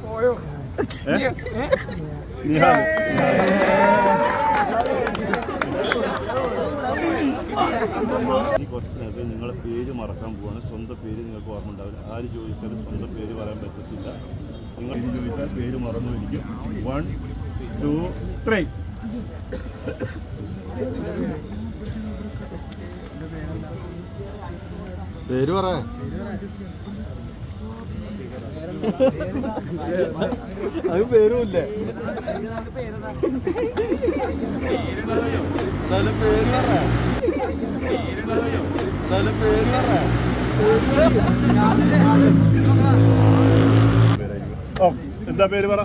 പോയോ കുറച്ച് നേരത്തെ നിങ്ങളെ പേര് മറക്കാൻ പോവാണ്. സ്വന്തം പേര് നിങ്ങൾക്ക് ഓർമ്മ ഉണ്ടാവില്ല. ആര് ചോദിച്ചാലും സ്വന്തം പേര് പറയാൻ പറ്റത്തില്ല. നിങ്ങൾ ഇത് ചോദിച്ചാൽ പേര് മറന്നു ഇരിക്കും. 1 2 3 പേര് പറ. അത് പേരുമില്ലേ? നല്ല പേര് പറ. നല്ല പേര് പറ. എന്താ പേര് പറ.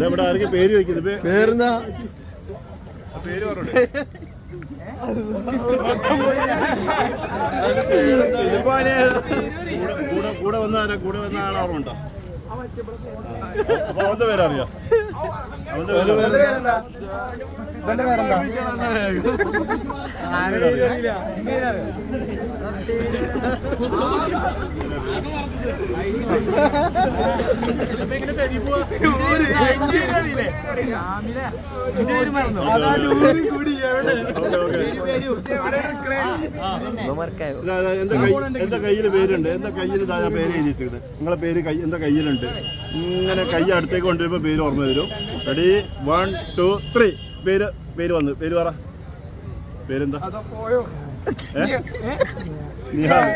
ഇവിടെ ആർക്കും പേര് വയ്ക്കുന്നത്? പേരെന്താ? പേര് പറഞ്ഞോട്ടെ. കൂടെ വന്ന ആളെ ഓർമ്മ ഉണ്ടോ? അപ്പൊ അവന്റെ പേരറിയാം. അവന്റെ പേരെന്താ? എന്താ കയ്യില് പേരുണ്ട്? എന്താ കയ്യിൽ ഞാൻ പേര് എഴുതിച്ചത്? നിങ്ങളെ പേര് എന്താ കയ്യിലുണ്ട്? ഇങ്ങനെ കൈ അടുത്തേക്ക് കൊണ്ടുവരുമ്പോ പേര് ഓർമ്മ വരും. റെഡി 1 2 3 പേര് വന്നു. പേര് പറ. പേരെന്താ? നിഹാൽ.